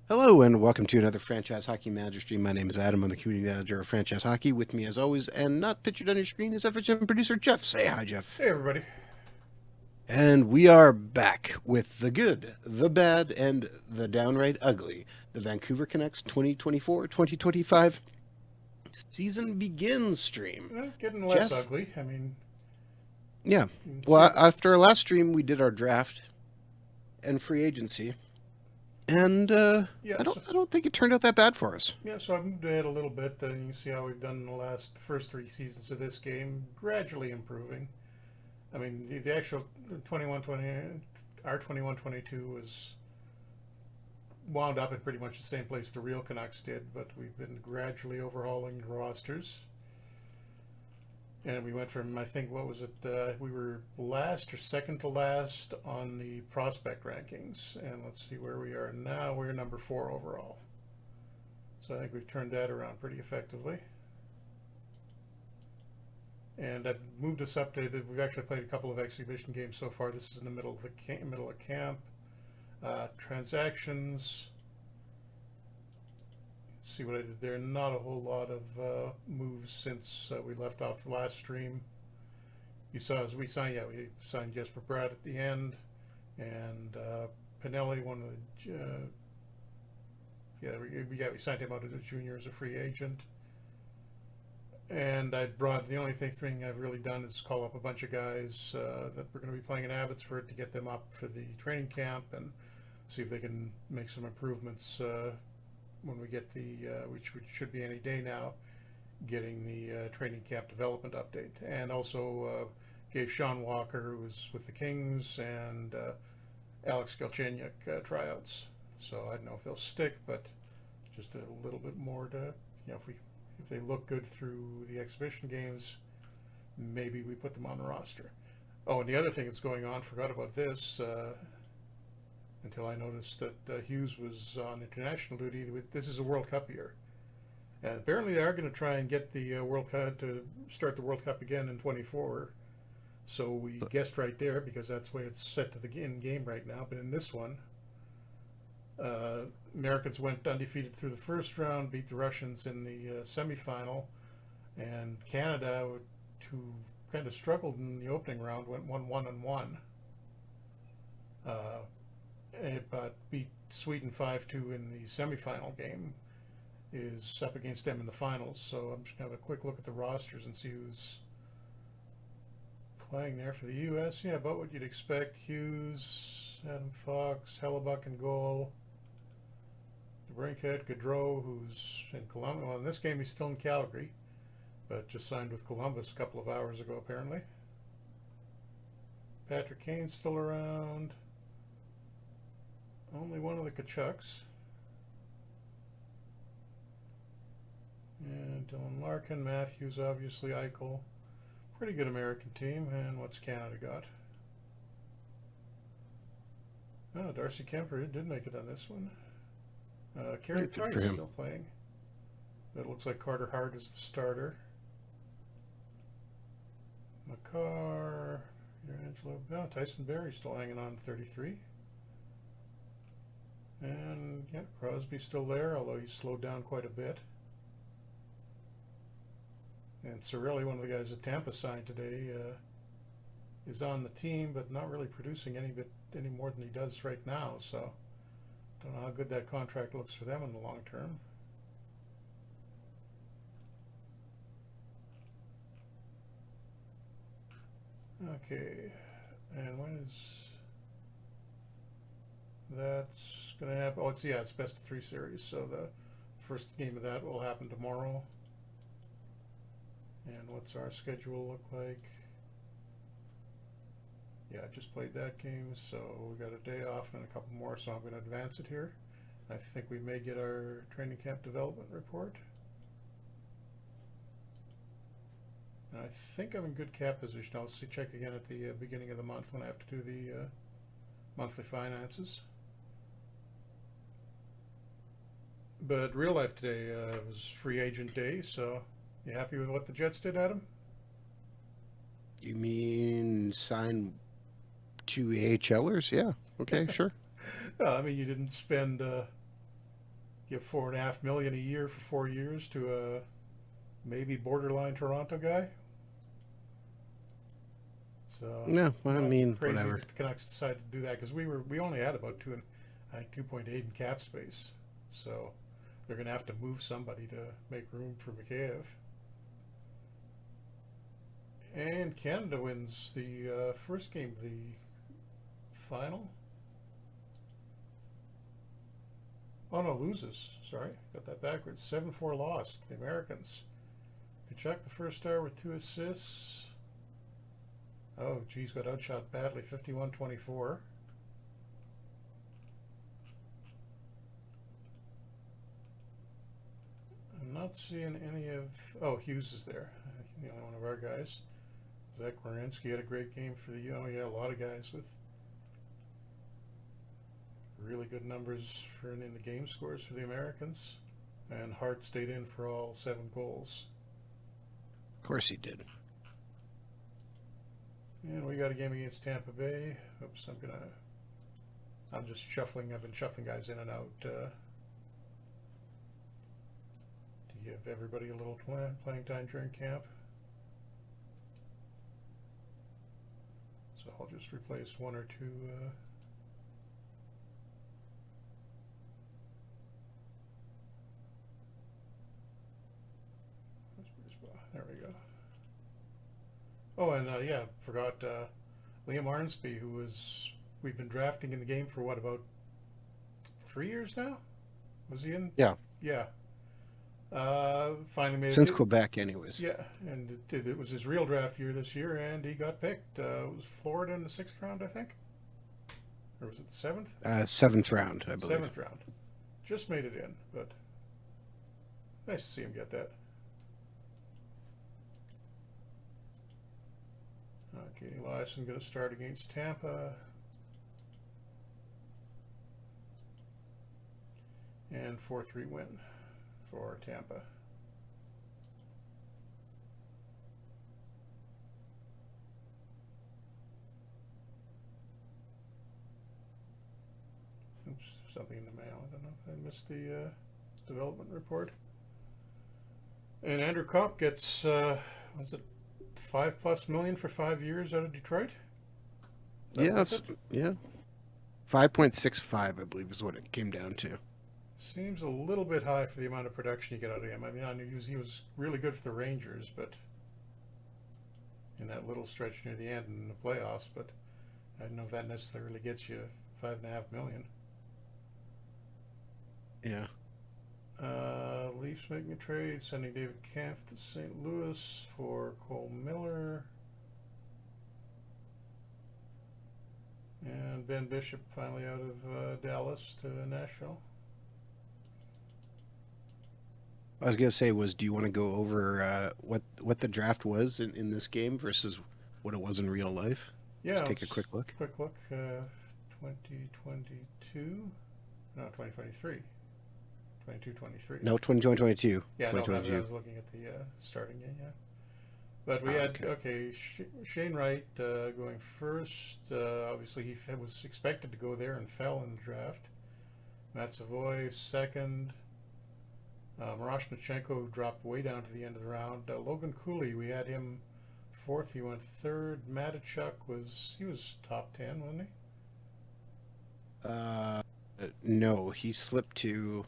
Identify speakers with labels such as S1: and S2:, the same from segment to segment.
S1: Hello and welcome to another Franchise Hockey Manager stream. My name is Adam. I'm the community manager of Franchise Hockey. With me, as always, and not pictured on your screen, is FHM producer Jeff. Say hi, Jeff.
S2: Hey, everybody.
S1: And we are back with the good, the bad, and the downright ugly. The Vancouver Canucks 2024-2025 season begins stream.
S2: Getting less
S1: Jeff?
S2: ugly. I mean,
S1: Yeah.
S2: you can see
S1: Well,
S2: the.
S1: after our last stream, we did our draft and free agency, and
S2: Yeah,
S1: I don't,
S2: so,
S1: I don't think it turned out that bad for us.
S2: yeah, so I've moved ahead a little bit. You can see how we've done in the first three seasons of this game, gradually improving. I mean, the actual 21-20, our 21-22 was wound up in pretty much the same place the real Canucks did, but we've been gradually overhauling the rosters. And we went from, I think, what was it? We were last or second to last on the prospect rankings. And let's see where we are now. We're number 4 overall. So I think we've turned that around pretty effectively. And I've moved us up to, we've actually played a couple of exhibition games so far. This is in the middle of camp. Transactions. See what I did there. Not a whole lot of moves since we left off the last stream. You saw as we signed Jesper Bratt at the end, and Pinelli, one of the we signed him out as a junior as a free agent. And the only thing I've really done is call up a bunch of guys that we're going to be playing in Abbotsford to get them up for the training camp and see if they can make some improvements when we get which should be any day now, getting the training camp development update. And also gave Sean Walker, who was with the Kings, and Alex Galchenyuk tryouts. So I don't know if they'll stick, but just a little bit more to, if they look good through the exhibition games, maybe we put them on the roster. Oh, and the other thing that's going on, forgot about this until I noticed that Hughes was on international duty. This is a World Cup year. And apparently they are going to try and get the World Cup to start the World Cup again in 24. So we guessed right there because that's the way it's set to the game right now. But in this one, Americans went undefeated through the first round, beat the Russians in the semifinal, and Canada, who kind of struggled in the opening round, went 1-1-1. But beat Sweden 5-2 in the semifinal game, is up against them in the finals. So I'm just going to have a quick look at the rosters and see who's playing there for the U.S. Yeah, about what you'd expect. Hughes, Adam Fox, Hellebuck in goal. Brinkhead, Gaudreau, who's in Columbus. Well, in this game he's still in Calgary, but just signed with Columbus a couple of hours ago apparently. Patrick Kane's still around. Only one of the Kachucks. And Dylan Larkin, Matthews, obviously, Eichel. Pretty good American team. And what's Canada got? Oh, Darcy Kemper did make it on this one. Carey
S1: Good for
S2: Price
S1: him.
S2: still playing. But it looks like Carter Hart is the starter. McCarr, Angelo. No, Tyson Berry still hanging on to 33. And yeah, Crosby's still there, although he's slowed down quite a bit. And Cirelli, one of the guys that Tampa signed today, is on the team, but not really producing any more than he does right now. So, don't know how good that contract looks for them in the long term. Okay, and when is that's going to happen? Oh, it's best of 3 series. So the first game of that will happen tomorrow. And what's our schedule look like? Yeah, I just played that game, so we got a day off and a couple more, so I'm going to advance it here. I think we may get our training camp development report. And I think I'm in good cap position. I'll check again at the beginning of the month when I have to do the monthly finances. But real life today was free agent day, so you happy with what the Jets did, Adam?
S1: You mean sign two AHLers? Yeah. Okay, sure.
S2: Well, I mean, you didn't spend give $4.5 million a year for 4 years to a maybe borderline Toronto guy. So
S1: No, well, I
S2: not
S1: mean,
S2: crazy
S1: whatever.
S2: that the Canucks decided to do that because we only had about I think 2.8 in cap space. So they're going to have to move somebody to make room for Mikheyev. And Canada wins the first game of the final. Oh no, loses. Sorry, got that backwards. 7-4 lost. The Americans. Kachuk, the first star with 2 assists. Oh, geez, got outshot badly. 51-24. I'm not seeing any of. Oh, Hughes is there. The only one of our guys. Zach Werenski had a great game for the. Oh yeah, a lot of guys with really good numbers for in the game scores for the Americans. And Hart stayed in for all 7 goals.
S1: Of course he did.
S2: And we got a game against Tampa Bay. Oops, I'm just shuffling. I've been shuffling guys in and out to give everybody a little playing time during camp. So I'll just replace 1 or 2. There we go. Oh, and yeah, forgot Liam Arnsby, we've been drafting in the game for what, about 3 years now? Was he in?
S1: Yeah,
S2: Yeah. Finally made
S1: since
S2: it.
S1: Quebec, anyways.
S2: Yeah, and it was his real draft year this year, and he got picked. It was Florida in the 6th round, I think, or was it the 7th?
S1: 7th round, I believe.
S2: 7th round. Just made it in, but nice to see him get that. Okay, Eliasson going to start against Tampa. And 4-3 win for Tampa. Oops, something in the mail. I don't know if I missed the development report. And Andrew Kopp gets, was it $5+ million for 5 years out of Detroit?
S1: Yes, yeah. 5.65, I believe, is what it came down to.
S2: Seems a little bit high for the amount of production you get out of him. I mean, I knew he was really good for the Rangers, but in that little stretch near the end in the playoffs, but I don't know if that necessarily gets you $5.5 million.
S1: Yeah.
S2: Leafs making a trade, sending David Kampf to St. Louis for Cole Miller. And Ben Bishop finally out of Dallas to Nashville.
S1: I was gonna say do you want to go over what the draft was in this game versus what it was in real life?
S2: Yeah,
S1: Just take a quick look.
S2: 2022, no, 2023. 22-23.
S1: No, 2022.
S2: Yeah, no, I
S1: 2022.
S2: was looking at the starting game, yeah. But we had, okay, Shane Wright going first. Obviously, he was expected to go there and fell in the draft. Matt Savoy second. Miroshnichenko dropped way down to the end of the round. Logan Cooley, we had him fourth. He went third. Matichuk was top 10, wasn't
S1: he? No, he slipped to.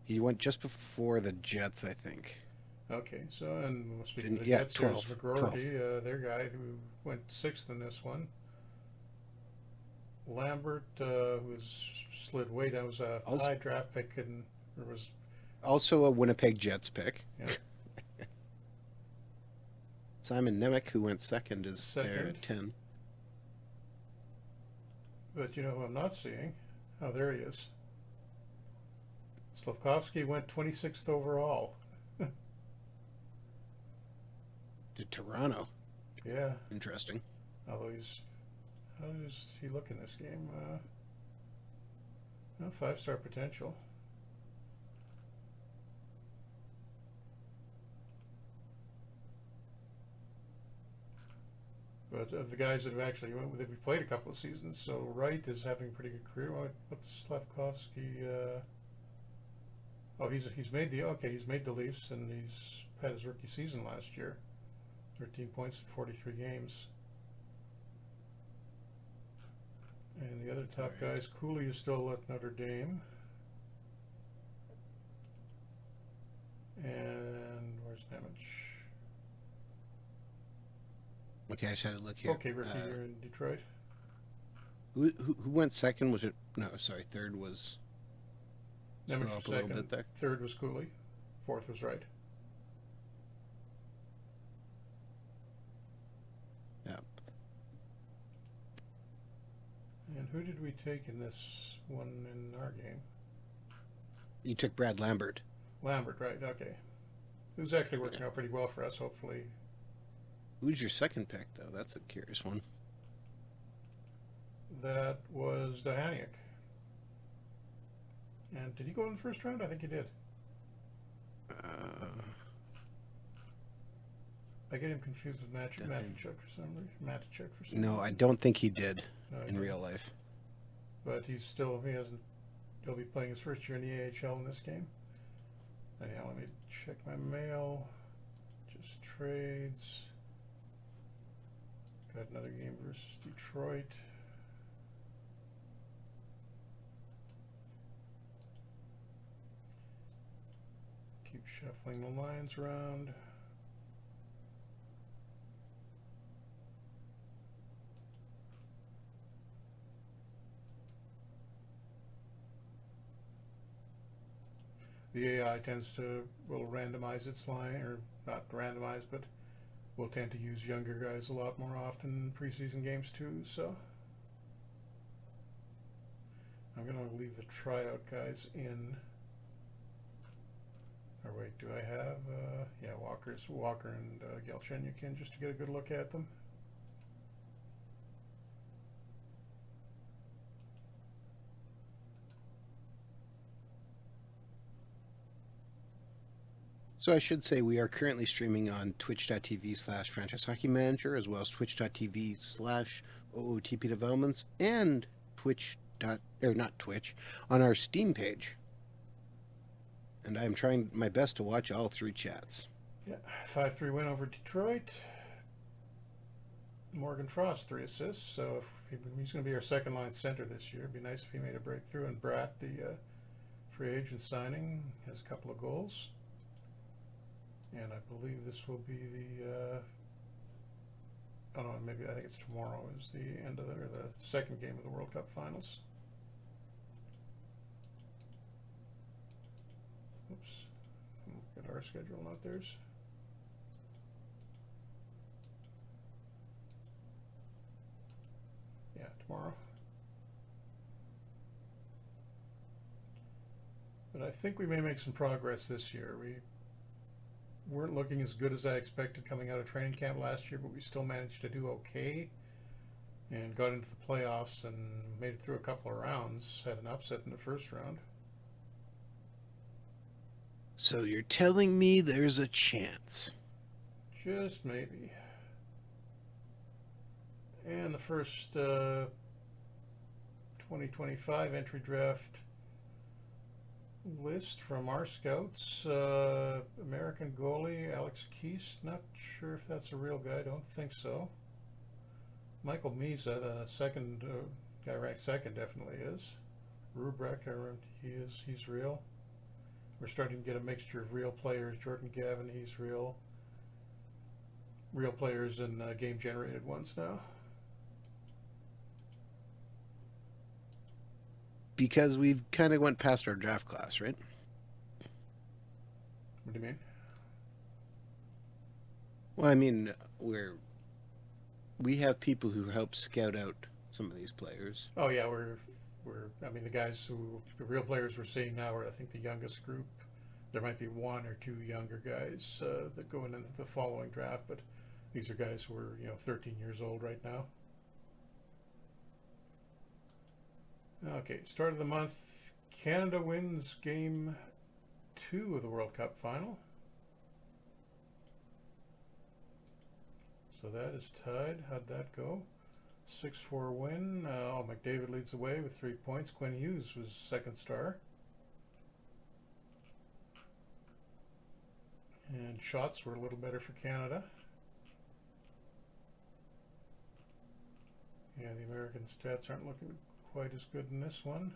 S1: He went just before the Jets, I think.
S2: Okay, so and speaking of the Jets,
S1: 12,
S2: here's McGroarty, their guy who went 6th in this one. Lambert, who was slid way down, was a high draft pick and was
S1: also a Winnipeg Jets pick.
S2: Yeah.
S1: Simon Nemec, who went second, is there at 10.
S2: But you know who I'm not seeing? Oh, there he is. Slavkovsky went 26th overall.
S1: To Toronto.
S2: Yeah.
S1: Interesting.
S2: Although how does he look in this game? 5-star potential. But of the guys that have actually we played a couple of seasons, so Wright is having a pretty good career. What's Slavkovsky? Oh, he's made the he's made the Leafs, and he's had his rookie season last year, 13 points in 43 games. And the other top
S1: Right.
S2: guys, Cooley is still at Notre Dame. And where's Nemec?
S1: Okay, I just had to look here.
S2: Okay, rookie year in Detroit.
S1: Who went second? Was it? No, sorry. Third was.
S2: Nemec
S1: Scroll
S2: was
S1: up a little
S2: second.
S1: bit there.
S2: Third was Cooley. Fourth was Wright.
S1: Yeah.
S2: And who did we take in this one in our game?
S1: You took Brad Lambert.
S2: Lambert, right? Okay. Who's actually working out pretty well for us, hopefully.
S1: Who's your second pick, though? That's a curious one.
S2: That was Dahaniak. And did he go in the first round? I think he did. I get him confused with Matchuk for some reason. Matchuk for some reason.
S1: No, I don't think he did
S2: No,
S1: in real life.
S2: But he'll be playing his first year in the AHL in this game. Anyhow, let me check my mail. Just trades. Got another game versus Detroit. Keep shuffling the lines around. The AI will randomize its line, or not randomize, but will tend to use younger guys a lot more often in preseason games too, so I'm going to leave the tryout guys in. Or wait, do I have, yeah, Walker and Galchenyuk just to get a good look at them.
S1: So I should say we are currently streaming on twitch.tv/franchise hockey manager, as well as twitch.tv/OOTP developments, and not Twitch, on our Steam page. And I'm trying my best to watch all three chats.
S2: Yeah, 5-3 win over Detroit. Morgan Frost 3 assists, so he's going to be our second line center this year. It'd be nice if he made a breakthrough. And Bratt, the free agent signing, has a couple of goals. And I believe this will be the I think it's tomorrow is the end of the second game of the World Cup finals. Oops. Look at our schedule, not theirs. Yeah, tomorrow. But I think we may make some progress this year. We weren't looking as good as I expected coming out of training camp last year, but we still managed to do okay and got into the playoffs and made it through a couple of rounds. Had an upset in the first round.
S1: So you're telling me there's a chance?
S2: Just maybe. And the first 2025 entry draft list from our scouts, American goalie Alex Keast, not sure if that's a real guy, don't think so. Michael Misa, the second guy ranked second, definitely is. Rubrek, he's real. We're starting to get a mixture of real players. Jordan Gavin, he's real. Real players and game generated ones now.
S1: Because we've kind of went past our draft class, right?
S2: What do you mean?
S1: Well, I mean, we have people who help scout out some of these players.
S2: Oh yeah, I mean the real players we're seeing now are I think the youngest group. There might be one or two younger guys that go into the following draft, but these are guys who are 13 years old right now. Okay, start of the month. Canada wins game 2 of the World Cup final. So that is tied. How'd that go? 6-4 win. McDavid leads the way with 3 points. Quinn Hughes was second star. And shots were a little better for Canada. Yeah, the American stats aren't looking quite as good in this one.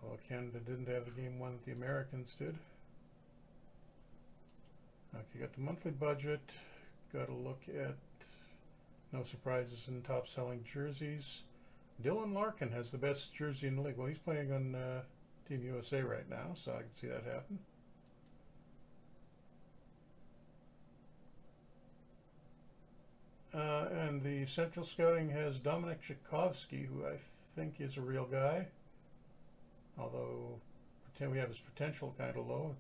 S2: Although Canada didn't have the game one that the Americans did. Okay, got the monthly budget. Got to look at no surprises in top selling jerseys. Dylan Larkin has the best jersey in the league. Well, he's playing on Team USA right now, so I can see that happen. And the Central Scouting has Dominic Tchaikovsky, who I think is a real guy. Although we have his potential kind of low.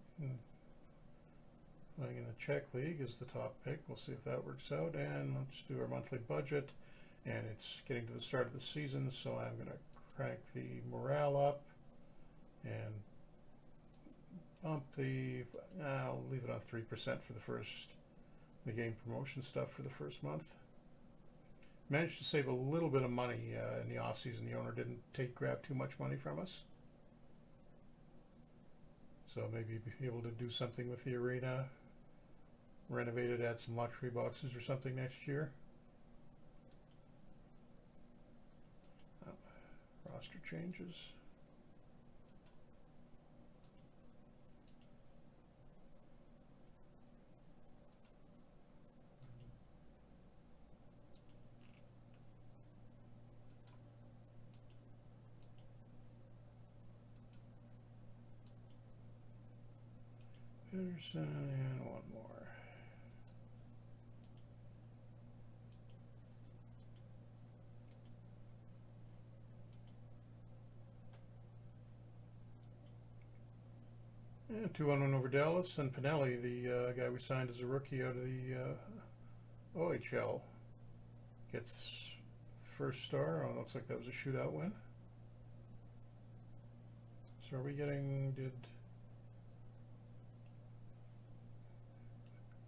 S2: Playing in the Czech League is the top pick. We'll see if that works out. And let's do our monthly budget. And it's getting to the start of the season, so I'm going to crank the morale up and bump the, I'll leave it on 3% for the game promotion stuff for the first month. Managed to save a little bit of money in the off season. The owner didn't grab too much money from us. So maybe be able to do something with the arena, renovate it, add some luxury boxes or something next year. Roster changes. Peterson and one more. And 2-1 over Dallas, and Pinelli, the guy we signed as a rookie out of the OHL, gets first star. Oh, looks like that was a shootout win. So are we getting,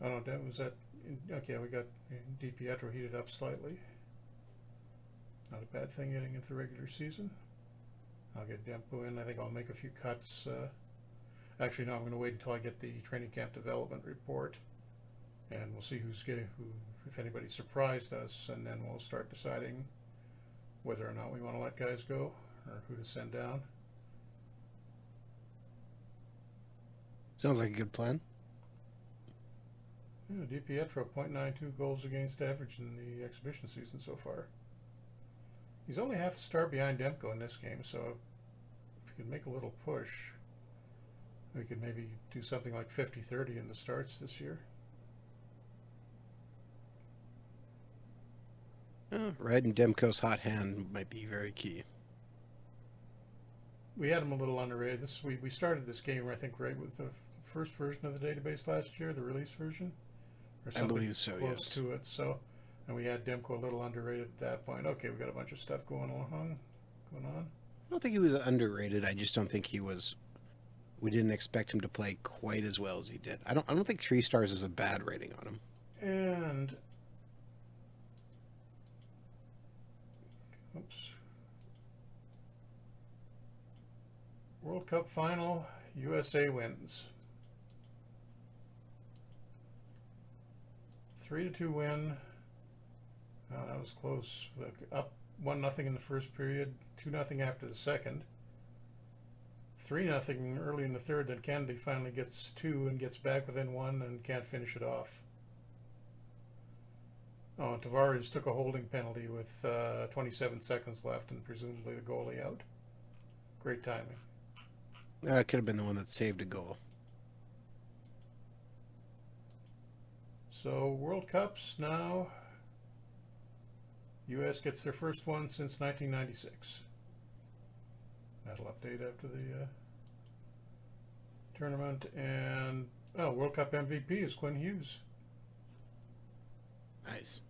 S2: oh no, that was that, okay, we got DiPietro heated up slightly. Not a bad thing getting into the regular season. I'll get Dempo in. I think I'll make a few cuts. Actually, no, I'm going to wait until I get the training camp development report, and we'll see if anybody surprised us, and then we'll start deciding whether or not we want to let guys go or who to send down.
S1: Sounds like a good plan.
S2: Yeah, DiPietro, .92 goals against average in the exhibition season so far. He's only half a star behind Demko in this game, so if we could make a little push, we could maybe do something like 50-30 in the starts this year.
S1: Riding Demko's hot hand might be very key.
S2: We had him a little underrated. We started this game, I think, right with the first version of the database last year, the release version, or something
S1: I believe so,
S2: close
S1: yes.
S2: to it. So, and we had Demko a little underrated at that point. Okay, we got a bunch of stuff going on.
S1: I don't think he was underrated. I just don't think he was. We didn't expect him to play quite as well as he did. I don't think 3 stars is a bad rating on him.
S2: And oops. World Cup final, USA wins. 3-2 win. That was close. Up 1-0 in the first period, 2-0 after the second. 3-0 early in the third, then Kennedy finally gets 2 and gets back within 1 and can't finish it off. Oh, and Tavares took a holding penalty with 27 seconds left and presumably the goalie out. Great timing.
S1: It could have been the one that saved a goal.
S2: So World Cups now. U.S. gets their first one since 1996. That'll update after the tournament. And World Cup MVP is Quinn Hughes.
S1: Nice.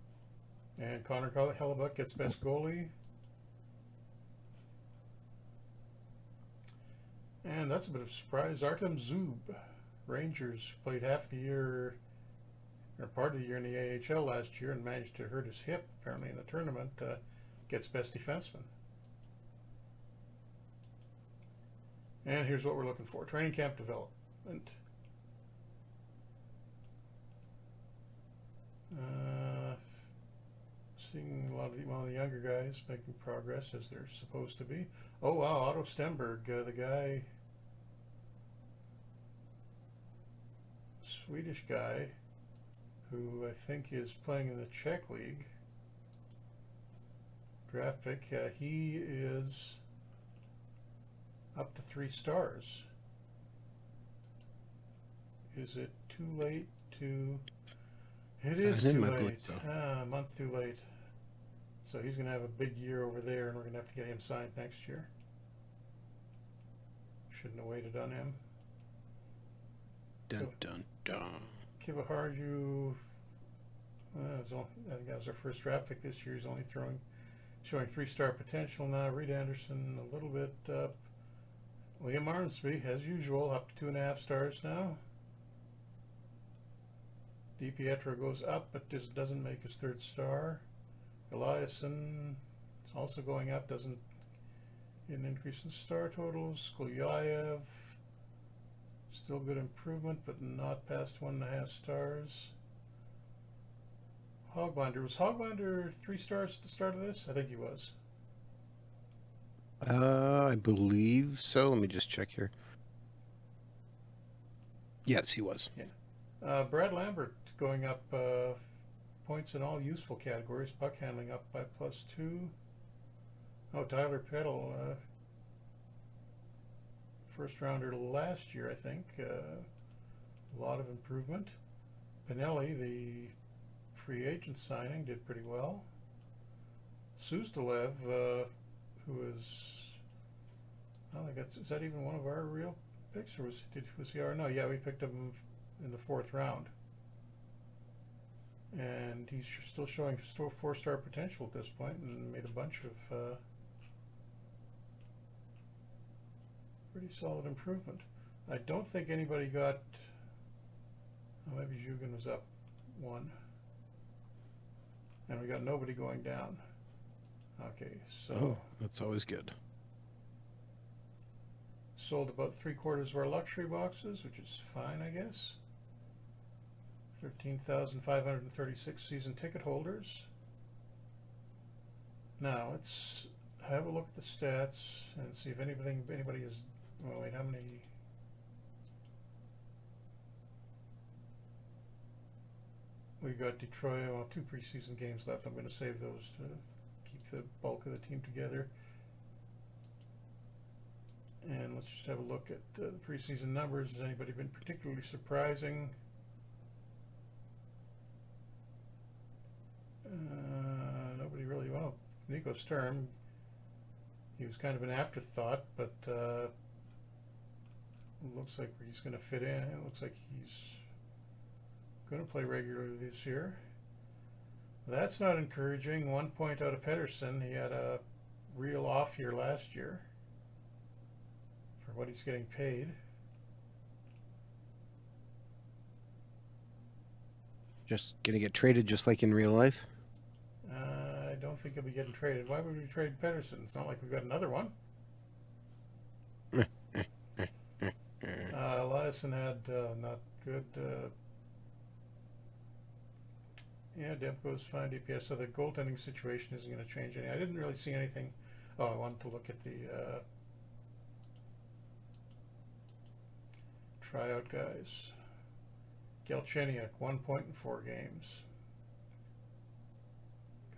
S2: And Connor Hellebuck gets best goalie. And that's a bit of a surprise. Artem Zub, Rangers, played half the year, or part of the year in the AHL last year and managed to hurt his hip, apparently, in the tournament, gets best defenseman. And here's what we're looking for. Training camp development. younger guys making progress as they're supposed to be. Oh wow, Otto Stenberg, the guy, Swedish guy, who I think is playing in the Czech League. Draft pick, he is up to 3 stars. Is it too late to... It is
S1: Sign him,
S2: too
S1: I believe
S2: late.
S1: so.
S2: A month too late. So he's going to have a big year over there, and we're going to have to get him signed next year. Shouldn't have waited on him.
S1: Dun, dun, dun.
S2: Kivaharju, I think that was our first draft pick this year. He's only showing 3-star potential now. Reed Anderson a little bit up. Liam Arnsby, as usual, up to 2.5 stars now. DiPietro goes up, but just doesn't make his 3rd star. Eliasson is also going up, doesn't get an increase in star totals. Gulyayev, still good improvement, but not past 1.5 stars. Hogbinder, was Hogbinder 3 stars at the start of this? I think he was.
S1: I believe so. Let me just check here. Yes, he was.
S2: Yeah. Brad Lambert going up points in all useful categories. Puck handling up by +2. Oh, Tyler Peddle, first rounder last year, I think. A lot of improvement. Pinelli, the free agent signing, did pretty well. Suzdalev, who is, I don't think is that even one of our real picks, or was he our? No, yeah, we picked him in the 4th round, and he's still showing 4-star potential at this point, and made a bunch of pretty solid improvement. I don't think anybody got. Oh, maybe Zhugin was up 1, and we got nobody going down. Okay, so
S1: Oh, that's always good.
S2: sold about 3/4 of our luxury boxes, which is fine, I guess. 13,536 season ticket holders. Now let's have a look at the stats and see if anybody is. Oh wait, how many? We got Detroit. Well, 2 preseason games left. I'm going to save those to keep the bulk of the team together. And let's just have a look at the preseason numbers. Has anybody been particularly surprising? Nobody really. Well, Nico Sturm, he was kind of an afterthought, but it looks like he's going to fit in. It looks like he's going to play regularly this year. That's not encouraging. 1 point out of Pedersen. He had a real off year last year for what he's getting paid.
S1: Just gonna get traded just like in real life?
S2: I don't think he'll be getting traded. Why would we trade Pedersen? It's not like we've got another one. Eliasson had not good. Yeah, Demko's fine. DPS. So the goaltending situation isn't going to change any. I didn't really see anything. Oh, I wanted to look at the tryout guys. Galchenyuk, 1 point in 4 games.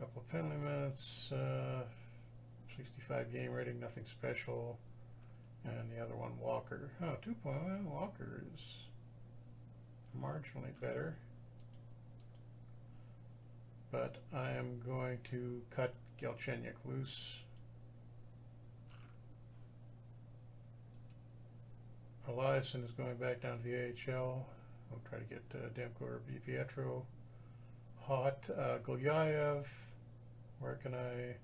S2: Couple of penalty minutes. 65 game rating, nothing special. And the other one, Walker. Oh, 2 point. Walker is marginally better. But I am going to cut Galchenyuk loose. Eliasson is going back down to the AHL. I'll try to get Demko or DiPietro hot. Gulyayev, where can I?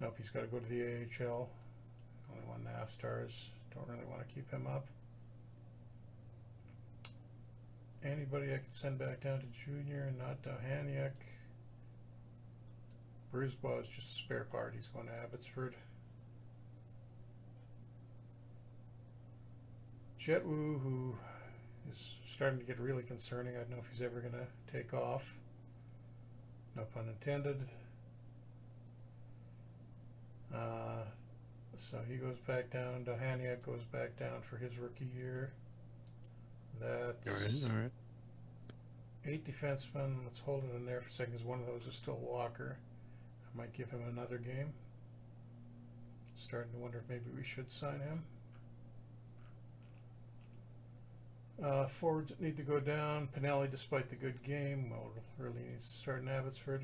S2: Nope, he's got to go to the AHL. Only 1.5 stars. Don't really want to keep him up. Anybody I could send back down to junior, not Dohaniuk. Brisbois is just a spare part. He's going to Abbotsford. Jetwu, who is starting to get really concerning. I don't know if he's ever going to take off. No pun intended. Uh, so he goes back down. Dohaniak goes back down for his rookie year.
S1: All right,
S2: That's
S1: all right.
S2: 8 defensemen. Let's hold it in there for a second because one of those is still Walker. I might give him another game. Starting to wonder if maybe we should sign him. Forwards that need to go down. Pinelli, despite the good game, well, really needs to start in Abbotsford.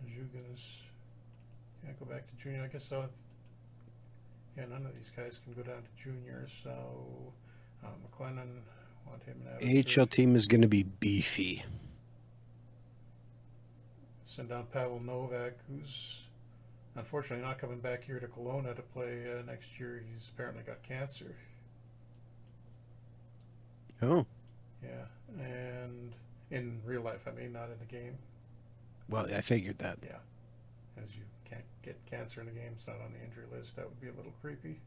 S2: Jugens can't go back to junior. I guess I'll. Yeah, none of these guys can go down to juniors. So McLennan, want him in Abbotsford.
S1: AHL team is going to be beefy.
S2: Send down Pavel Novak, who's unfortunately not coming back here to Kelowna to play next year. He's apparently got cancer.
S1: Oh,
S2: Yeah, and in real life, I mean, not in the game.
S1: well, I figured that.
S2: Yeah, as you can't get cancer in a game, it's not on the injury list. That would be a little creepy.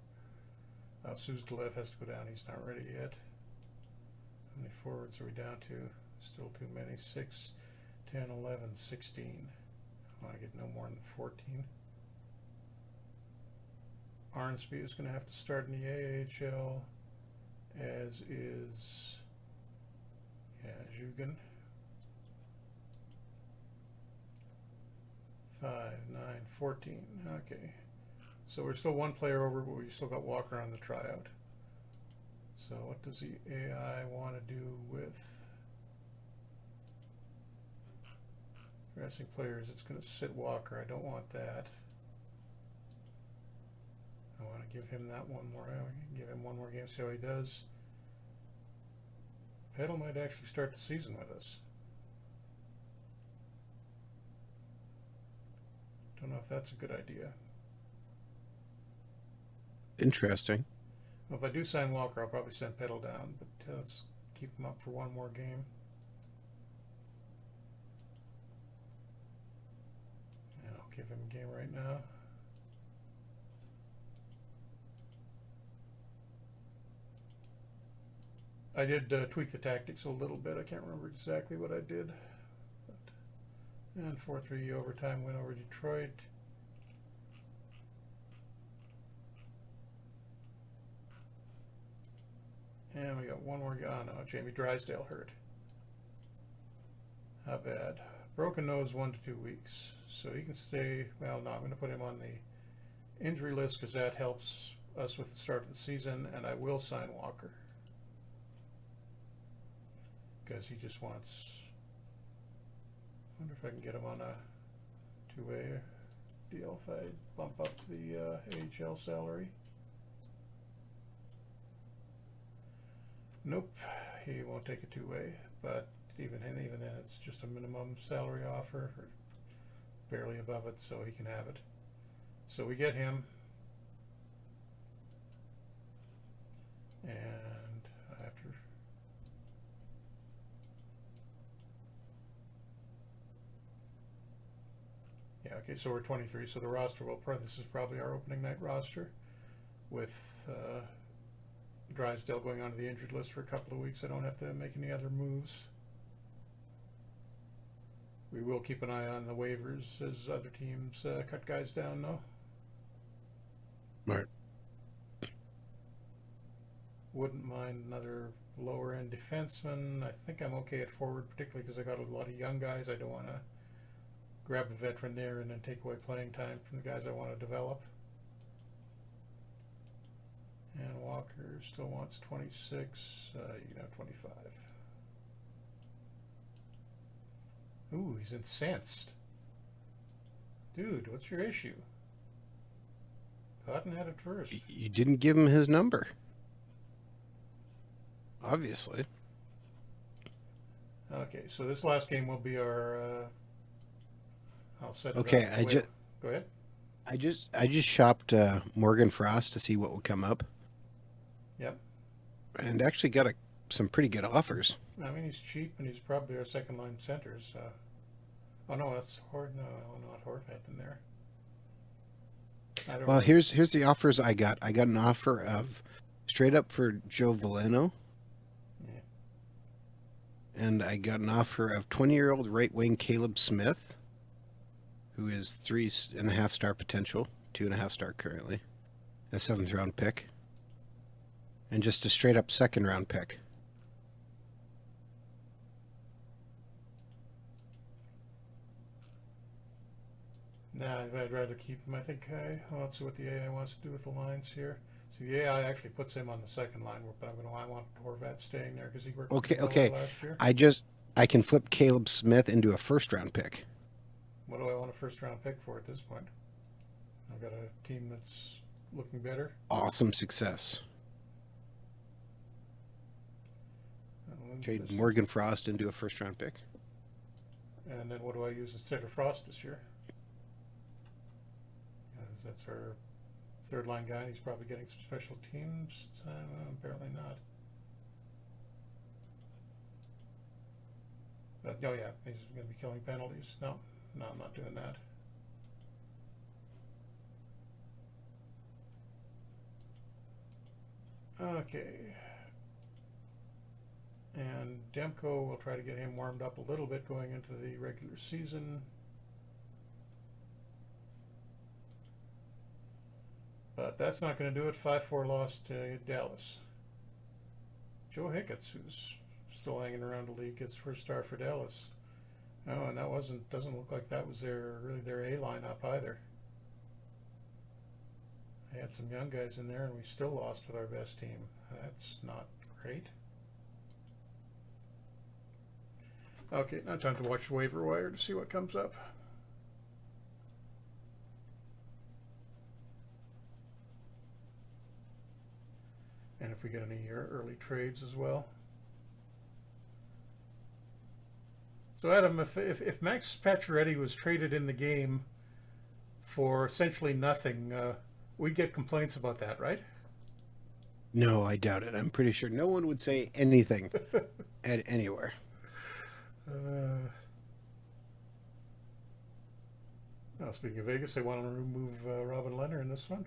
S2: Suzdalev has to go down. He's not ready yet. How many forwards are we down to? Still too many. 6, 10, 11, 16. I want to get no more than 14. Arnsby is going to have to start in the AHL, as is, yeah, Jugan. 5, 9, 14. Okay. So we're still one player over, but we still got Walker on the tryout. So what does the AI want to do with resting players? It's going to sit Walker. I don't want that. I want to give him that one more. Give him one more game, see how he does. Peddle might actually start the season with us. Don't know if that's a good idea.
S1: Interesting.
S2: Well, if I do sign Walker, I'll probably send Peddle down, but let's keep him up for one more game. And I'll give him a game right now. I did tweak the tactics a little bit. I can't remember exactly what I did. But, and 4-3 overtime win over Detroit. And we got one more guy. Oh no, Jamie Drysdale hurt. How bad? Broken nose 1 to 2 weeks. So he can stay. Well, no, I'm going to put him on the injury list because that helps us with the start of the season. And I will sign Walker. Because he just wants. I wonder if I can get him on a two-way deal if I bump up the AHL salary. Nope, he won't take a two-way, but even then it's just a minimum salary offer, or barely above it, so he can have it. So we get him, and after yeah, okay, so we're 23. So the roster will this is probably our opening night roster, with Drysdale going onto the injured list for a couple of weeks. I don't have to make any other moves. We will keep an eye on the waivers as other teams cut guys down, though.
S1: Right.
S2: Wouldn't mind another lower end defenseman. I think I'm okay at forward, particularly because I got a lot of young guys. I don't want to grab a veteran there and then take away playing time from the guys I want to develop. And Walker still wants 26. You can have 25. Ooh, he's incensed. Dude, what's your issue? Cotton had it first.
S1: You didn't give him his number. Obviously.
S2: Okay, so this last game will be our. I'll set it
S1: Okay,
S2: up. Go ahead.
S1: I just shopped Morgan Frost to see what would come up.
S2: Yep.
S1: And actually got some pretty good offers.
S2: I mean, he's cheap, and he's probably our second line centers. Oh no, that's not Horvat in there.
S1: Well, here's the offers I got. I got an offer of straight up for Joe Veleno.
S2: Yeah.
S1: and I got an offer of 20-year-old right wing Caleb Smith, who is 3.5 star potential, 2.5 star currently, a 7th round pick, and just a straight up 2nd round pick.
S2: Nah, I'd rather keep him. I think let's see what the AI wants to do with the lines here. See, the AI actually puts him on the second line, but I want Horvat staying there because he worked
S1: Okay,
S2: well there
S1: okay.
S2: last year.
S1: I can flip Caleb Smith into a 1st round pick.
S2: What do I want a first round pick for at this point? I've got a team that's looking better.
S1: Awesome success. Trade Morgan Frost into a 1st round pick.
S2: And then what do I use instead of Frost this year? That's our third line guy. He's probably getting some special teams. Apparently not. Oh yeah, he's going to be killing penalties. No, I'm not doing that. Okay. And Demko, we'll try to get him warmed up a little bit going into the regular season. But that's not going to do it. 5-4 loss to Dallas. Joe Hicketts, who's still hanging around the league, gets 1st star for Dallas. Oh, and that doesn't look like that was really their A lineup either. They had some young guys in there, and we still lost with our best team. That's not great. Okay, now time to watch the waiver wire to see what comes up. And if we get any early trades as well. So Adam, if Max Pacioretty was traded in the game for essentially nothing, we'd get complaints about that, right?
S1: No, I doubt it. I'm pretty sure no one would say anything at anywhere.
S2: Now, speaking of Vegas, they want to remove Robin Leonard in this one.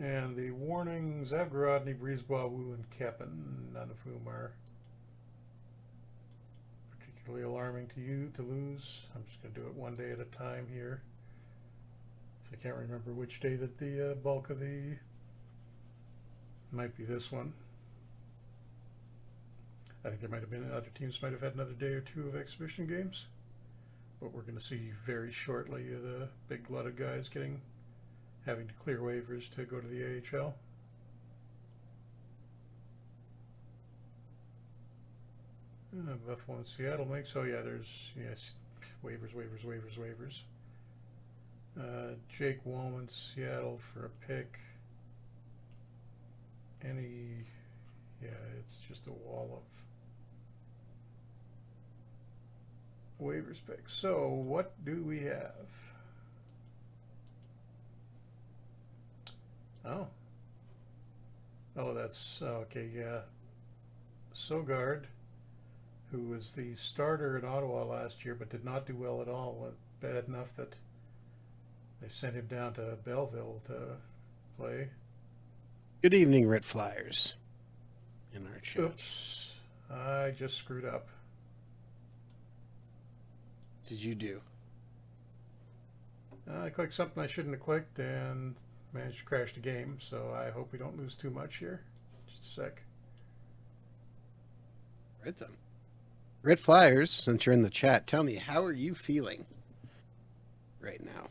S2: And the warnings: Zavgarodny, Brisebois, Wu, and Keppen, none of whom are particularly alarming to you to lose. I'm just going to do it one day at a time here. So I can't remember which day that the bulk of the... might be this one. I think there might have been other teams might have had another day or two of exhibition games. But we're going to see very shortly the big glut of guys having to clear waivers to go to the AHL. Buffalo and Seattle makes, oh yeah, there's, yes, waivers. Jake Wallman, Seattle for a pick. Yeah, it's just a wall of waivers picks. So what do we have? Oh, that's okay. Yeah, Sogard, who was the starter in Ottawa last year, but did not do well at all. Bad enough that they sent him down to Belleville to play.
S1: Good evening, Red Flyers. In our chat.
S2: Oops, I just screwed up.
S1: What did you do?
S2: I clicked something I shouldn't have clicked and managed to crash the game, so I hope we don't lose too much here. Just a sec.
S1: Right then. Red Flyers, since you're in the chat, tell me, how are you feeling right now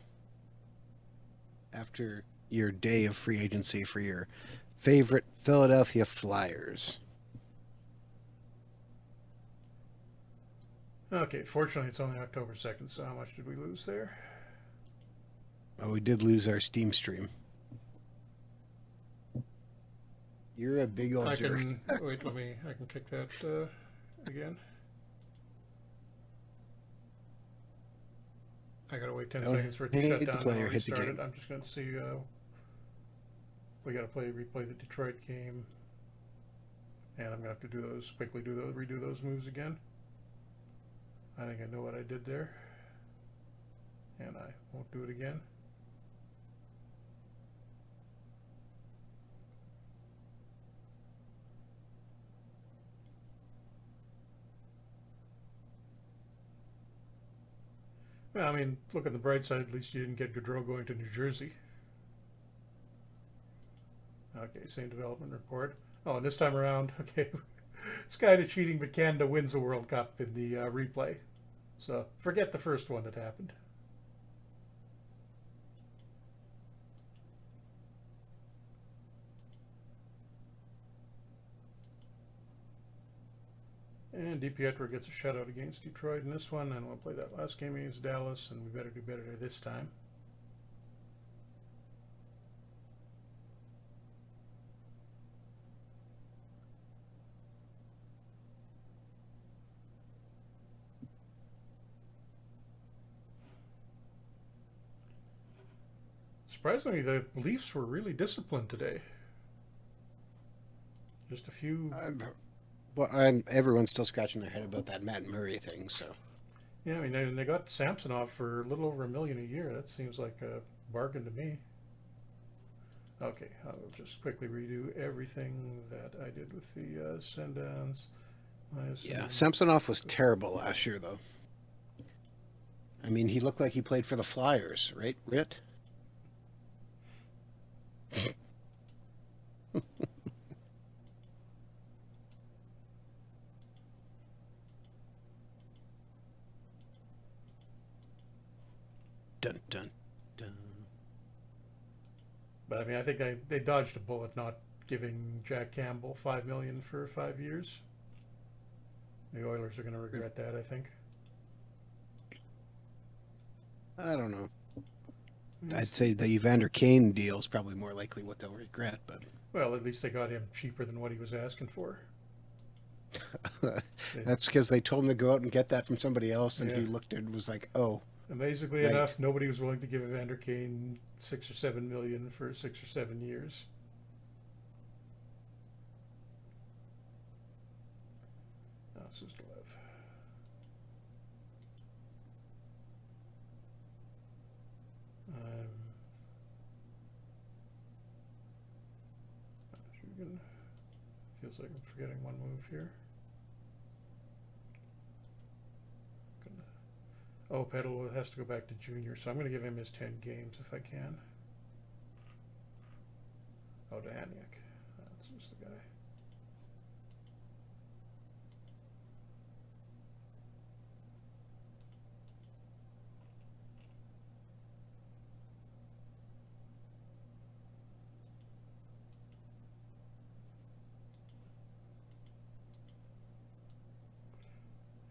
S1: after your day of free agency for your favorite Philadelphia Flyers?
S2: Okay, fortunately it's only October 2nd, so how much did we lose there?
S1: Oh, we did lose our Steam stream. You're a big old jerk.
S2: Wait, I can kick that again. I gotta wait 10 seconds for it to shut down and restart it. I'm just gonna see, we gotta replay the Detroit game. And I'm gonna have to redo those moves again. I think I know what I did there. And I won't do it again. Well, I mean, look at the bright side. At least you didn't get Gaudreau going to New Jersey. Okay, same development report. Oh, and this time around, okay, Sky to cheating, but Canada wins the World Cup in the replay. So forget the first one that happened. And DiPietro gets a shutout against Detroit in this one, and we'll play that last game against Dallas, and we better do better this time. Surprisingly, the Leafs were really disciplined today. Just a few.
S1: Everyone's still scratching their head about that Matt Murray thing. So
S2: Yeah, I mean, they got Samsonov for a little over $1 million a year. That seems like a bargain to me. Okay, I'll just quickly redo everything that I did with the send-downs.
S1: yeah, Samsonov was terrible last year, though. I mean, he looked like he played for the Flyers, right, Rit? Dun dun dun.
S2: But I mean, I think they dodged a bullet not giving Jack Campbell $5 million for 5 years. The Oilers are going to regret that, I think.
S1: I don't know. I'd say the Evander Kane deal is probably more likely what they'll regret, but
S2: Well, at least they got him cheaper than what he was asking for.
S1: that's because they told him to go out and get that from somebody else, and
S2: Yeah.
S1: he looked and was like, "Oh,
S2: Amazingly
S1: right."
S2: enough, nobody was willing to give Evander Kane 6 or 7 million for 6 or 7 years. Oh, Sisterlev. Um, feels like I'm forgetting one move here. Oh, Pedal has to go back to junior, so I'm going to give him his 10 games if I can. Oh, Daniak. That's just the guy.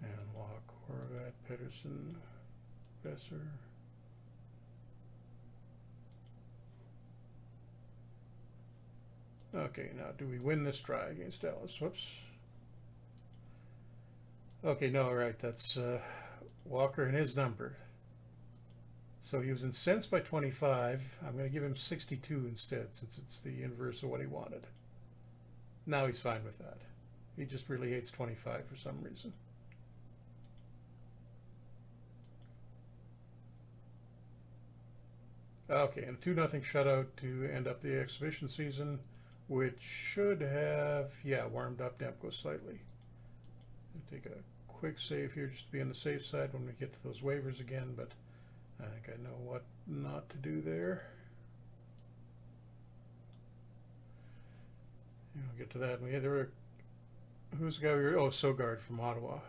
S2: And Locke, Horvat, Pedersen, Besser. Okay, now do we win this try against Dallas? Whoops. Okay, no, right, that's Walker and his number. So he was incensed by 25. I'm going to give him 62 instead, since it's the inverse of what he wanted. Now he's fine with that. He just really hates 25 for some reason. Okay, and a 2-0 shutout to end up the exhibition season, which should have, yeah, warmed up Demko slightly. I'll take a quick save here just to be on the safe side when we get to those waivers again, but I think I know what not to do there. And we'll get to that. Who's the guy we were, oh, Sogard from Ottawa.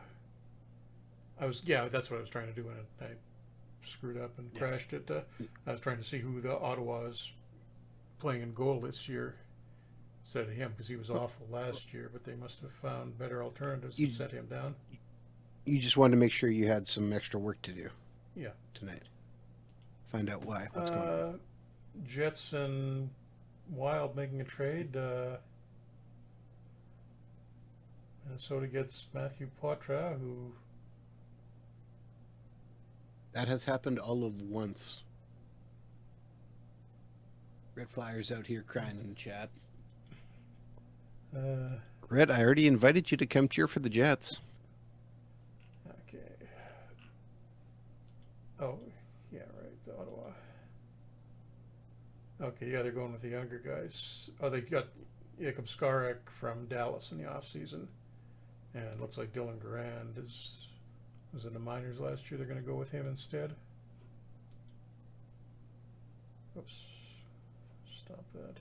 S2: Yeah, that's what I was trying to do when I screwed up and crashed it. I was trying to see who the Ottawa is playing in goal this year instead of him, because he was awful last year, but they must have found better alternatives to set him down.
S1: You just wanted to make sure you had some extra work to do.
S2: Yeah.
S1: Tonight. Find out why. What's going on?
S2: Jets and Wild making a trade. Minnesota gets Matthew Poitras, who...
S1: That has happened all of once. Red Flyers out here crying in the chat. Red, I already invited you to come cheer for the Jets.
S2: Okay. Oh, yeah, right, the Ottawa. Okay, yeah, they're going with the younger guys. Oh, they got Jacob Skarek from Dallas in the offseason. And it looks like Dylan Garand is Was in the minors last year. They're going to go with him instead. Oops. Stop that.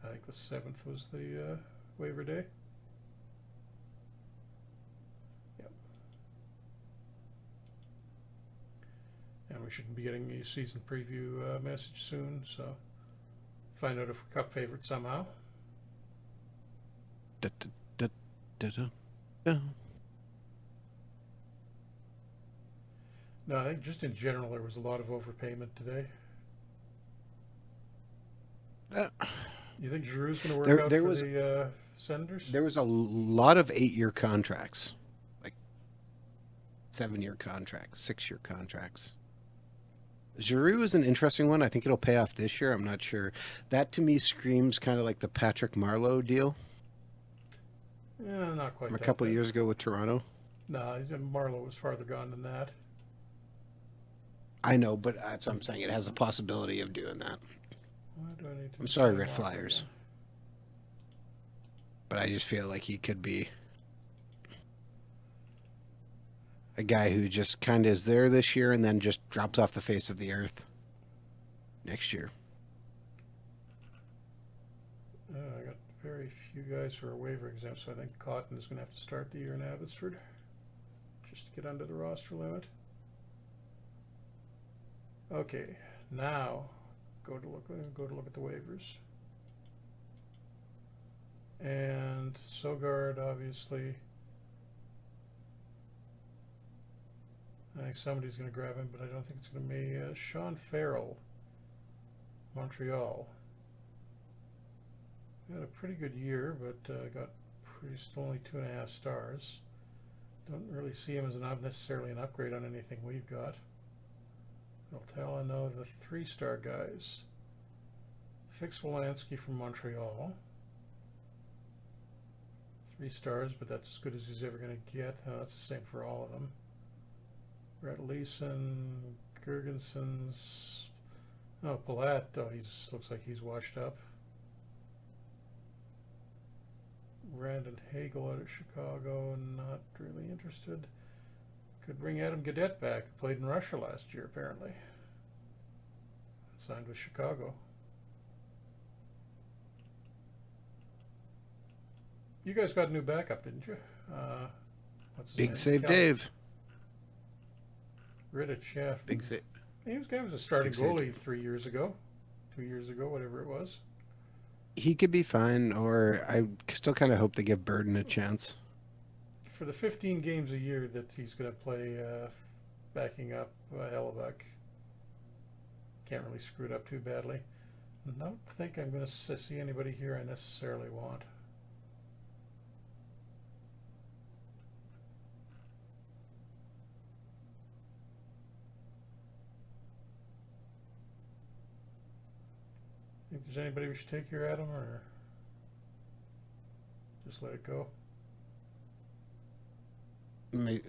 S2: I think the 7th was the waiver day. Yep. And we should be getting a season preview message soon, so find out if we're cup favorite somehow.
S1: Da, da, da, da, da.
S2: No, I think just in general there was a lot of overpayment today. You think Giroux's going to work out for the Senators?
S1: There was a lot of 8-year contracts, like 7-year contracts, 6-year contracts. Giroux is an interesting one. I think it'll pay off this year. I'm not sure. That to me screams kind of like the Patrick Marleau deal.
S2: Yeah, not quite.
S1: From a couple of years ago with Toronto.
S2: No, Marleau was farther gone than that.
S1: I know, but that's what I'm saying. It has the possibility of doing that.
S2: Why do I need to
S1: I'm sorry, Red Flyers. But I just feel like he could be a guy who just kind of is there this year and then just drops off the face of the earth next year.
S2: I got very few guys who are waiver exempt, so I think Cotton is going to have to start the year in Abbotsford just to get under the roster limit. Okay, now go to look at the waivers. And Sogard, obviously. I think somebody's going to grab him, but I don't think it's going to be Sean Farrell, Montreal. Had a pretty good year, but got still only 2.5 stars. Don't really see him as not necessarily an upgrade on anything we've got. I'll tell I know the 3-star guys. Fix Wolanski from Montreal. 3 stars, but that's as good as he's ever going to get. That's the same for all of them. Brett Leeson, Gergensons. Oh, Palat, though, looks like he's washed up. Brandon Hagel out of Chicago, not really interested. Could bring Adam Gaudette back, who played in Russia last year, apparently. Signed with Chicago. You guys got a new backup, didn't you? What's his name?
S1: Big Save Dave.
S2: Riddich, yeah.
S1: Big Save.
S2: He was a starting goalie 3 years ago, 2 years ago, whatever it was.
S1: He could be fine, or I still kind of hope they give Burden a chance.
S2: For the 15 games a year that he's going to play backing up Hellebuck, can't really screw it up too badly. I don't think I'm going to see anybody here I necessarily want. Think there's anybody we should take here, Adam, or just let it go?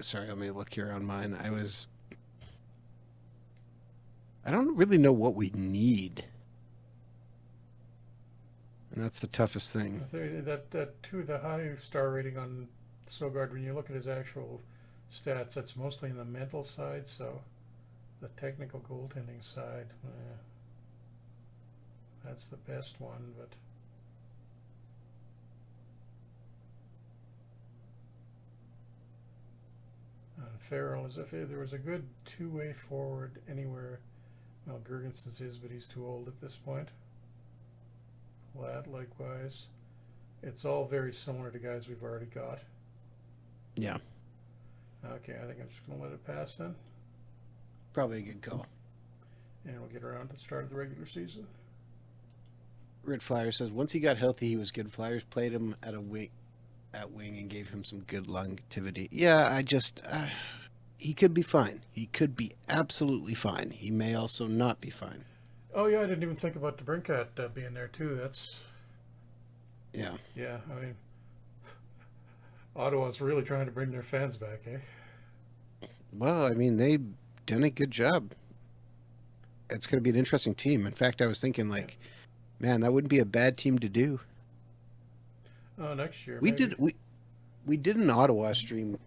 S1: Sorry, let me look here on mine. I don't really know what we need. And that's the toughest thing.
S2: The high star rating on Sogard, when you look at his actual stats, that's mostly in the mental side, so the technical goaltending side, that's the best one, but Farrell is if there was a good two-way forward anywhere. Well, Gergensons is, but he's too old at this point. Ladd, likewise. It's all very similar to guys we've already got.
S1: Yeah.
S2: Okay, I think I'm just going to let it pass then.
S1: Probably a good call.
S2: And we'll get around to the start of the regular season.
S1: Red Flyer says once he got healthy, he was good. Flyers played him at wing and gave him some good longevity. Yeah, he could be fine. He could be absolutely fine. He may also not be fine.
S2: Oh yeah, I didn't even think about DeBrincat being there too. That's
S1: yeah.
S2: Yeah, I mean, Ottawa's really trying to bring their fans back, eh?
S1: Well, I mean, they've done a good job. It's going to be an interesting team. In fact, I was thinking, like, man, that wouldn't be a bad team to do.
S2: Oh, next year.
S1: We
S2: maybe.
S1: did an Ottawa stream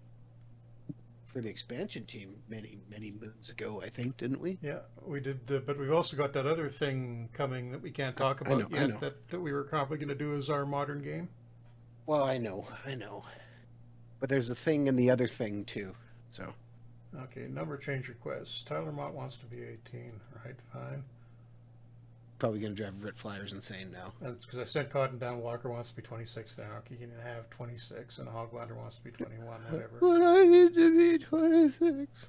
S1: for the expansion team many moons ago, I think, didn't we?
S2: Yeah, we did, but we've also got that other thing coming that we can't talk
S1: I know,
S2: about
S1: I
S2: yet.
S1: know.
S2: That we were probably going to do as our modern game.
S1: Well, I know. But there's a thing and the other thing too. So
S2: Okay, number change requests. Tyler Mott wants to be 18. Right, fine.
S1: probably gonna drive Rit Flyers insane now.
S2: That's because I sent Cotton down. Walker wants to be 26 now. He can have 26, and Hoglander wants to be 21. Whatever.
S1: But I need to be 26.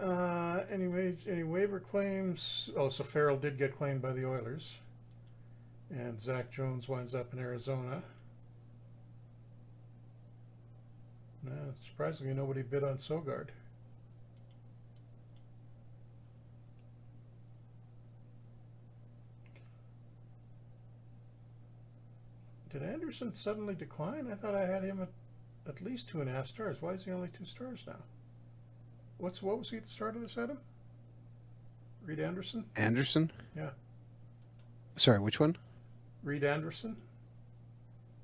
S2: Any waiver claims? Oh, so Farrell did get claimed by the Oilers, and Zach Jones winds up in Arizona. Surprisingly, nobody bid on Sogard. Did Anderson suddenly decline? I thought I had him at least 2.5 stars. Why is he only 2 stars now? What was he at the start of this, Adam? Reed Anderson?
S1: Anderson?
S2: Yeah.
S1: Sorry, which one?
S2: Reed Anderson?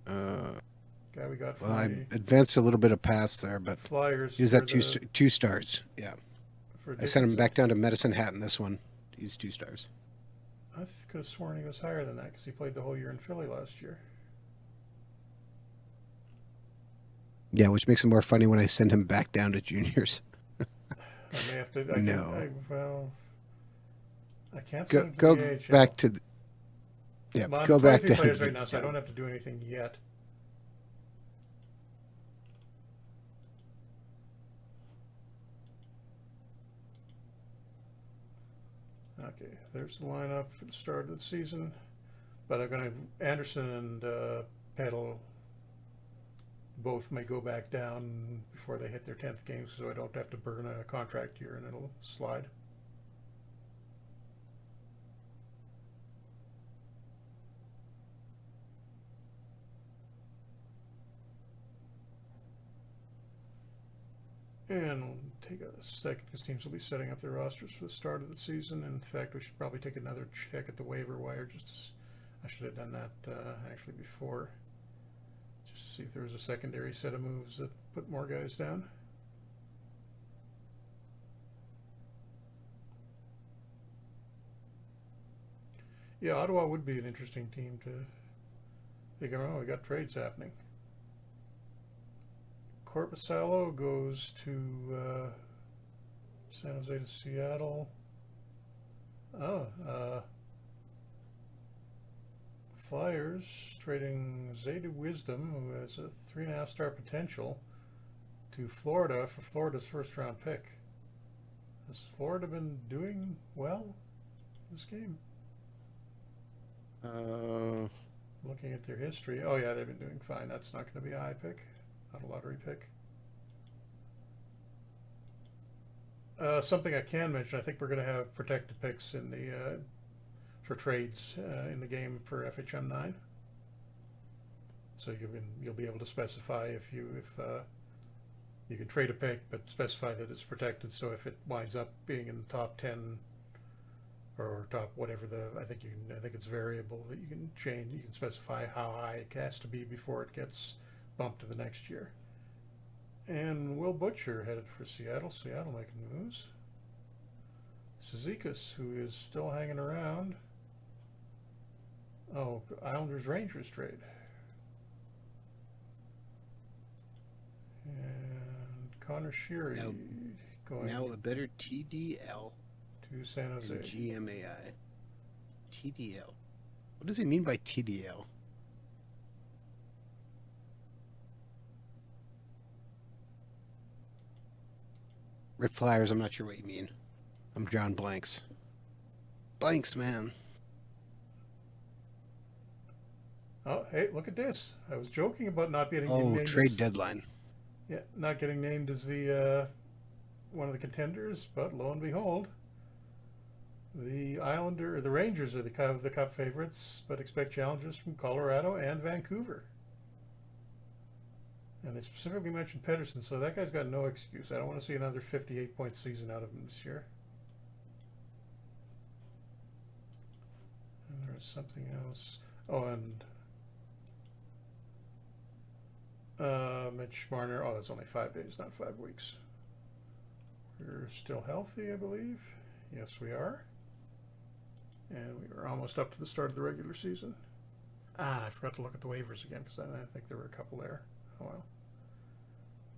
S2: Guy we got from
S1: Well, I
S2: the
S1: advanced a little bit of pass there, but
S2: Flyers.
S1: he's at two stars. Yeah, I sent him back down to Medicine Hat in this one. He's 2 stars.
S2: I could have sworn he was higher than that because he played the whole year in Philly last year.
S1: Yeah, which makes it more funny when I send him back down to juniors.
S2: I may have to. I can't send him to
S1: Go
S2: the AHL.
S1: back to. Yeah,
S2: Well,
S1: go
S2: I'm
S1: back
S2: 23
S1: to.
S2: players right now, so I don't have to do anything yet. Okay, there's the lineup for the start of the season. But I'm going to Anderson and Peddle both may go back down before they hit their 10th game, so I don't have to burn a contract year and it'll slide. And we'll take a second because teams will be setting up their rosters for the start of the season. In fact, we should probably take another check at the waiver wire. I should have done that actually before, just to see if there was a secondary set of moves that put more guys down. Yeah, Ottawa would be an interesting team to figure out. We got trades happening. Korpisalo goes to San Jose to Seattle. Flyers trading Zayda Wisdom, who has a 3.5-star potential, to Florida for Florida's first-round pick. Has Florida been doing well this game? Looking at their history, oh yeah, they've been doing fine. That's not going to be a high pick. Not a lottery pick. Something I can mention, I think we're going to have protected picks in the for trades in the game for FHM 9. So you'll be able to specify if you can trade a pick, but specify that it's protected. So if it winds up being in the top 10 or top whatever I think it's variable that you can change. You can specify how high it has to be before it gets bumped to the next year. And Will Butcher headed for Seattle. Seattle making moves. Cizikas, who is still hanging around. Oh, Islanders Rangers trade. And Connor Sheary going
S1: now a better TDL
S2: to San Jose.
S1: GMAI. TDL. What does he mean by TDL? Red Flyers, I'm not sure what you mean. I'm drawing blanks. Blanks, man.
S2: Oh, hey, look at this. I was joking about not getting named
S1: trade deadline.
S2: Yeah, not getting named as the one of the contenders, but lo and behold, the Rangers are the Cup favorites, but expect challenges from Colorado and Vancouver. And they specifically mentioned Pedersen, so that guy's got no excuse. I don't want to see another 58-point season out of him this year. And there's something else. Oh, and Mitch Marner. Oh, that's only 5 days, not 5 weeks. We're still healthy, I believe. Yes, we are. And we are almost up to the start of the regular season. I forgot to look at the waivers again because I think there were a couple there. Oh well.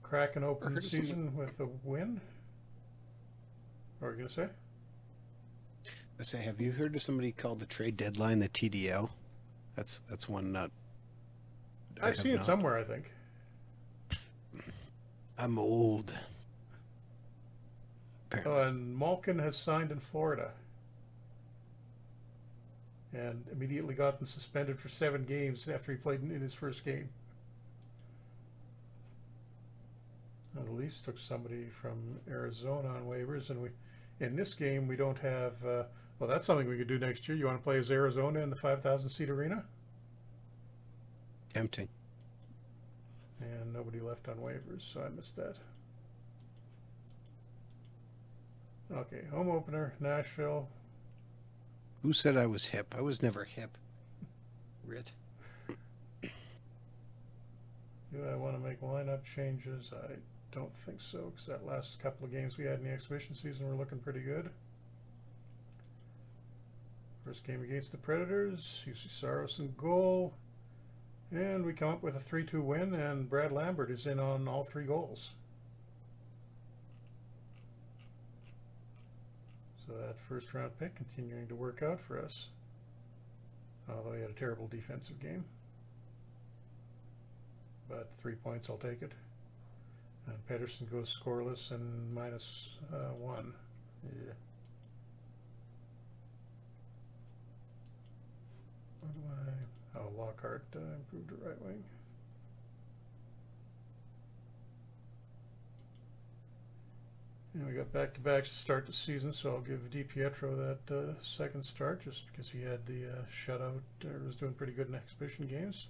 S2: Kraken open season with a win. What were you going to say?
S1: I say, have you heard of somebody called the trade deadline the TDL? That's one not.
S2: I've seen it somewhere, I think.
S1: I'm old.
S2: Oh, and Malkin has signed in Florida. And immediately gotten suspended for 7 games after he played in his first game. And the Leafs took somebody from Arizona on waivers, and in this game we don't have. Well, that's something we could do next year. You want to play as Arizona in the 5,000 seat arena?
S1: Tempting.
S2: And nobody left on waivers, so I missed that. Okay, home opener, Nashville.
S1: Who said I was hip? I was never hip. Rit.
S2: Do I want to make lineup changes? I don't think so, because that last couple of games we had in the exhibition season were looking pretty good. First game against the Predators, UC Saros in goal. And we come up with a 3-2 win, and Brad Lambert is in on all 3 goals. So that first round pick continuing to work out for us. Although he had a terrible defensive game. But 3 points, I'll take it. And Pedersen goes scoreless and -1. Yeah. What do I... Oh, Lockhart improved to right wing. And we got back-to-backs to start the season, so I'll give DiPietro that second start just because he had the shutout, was doing pretty good in exhibition games.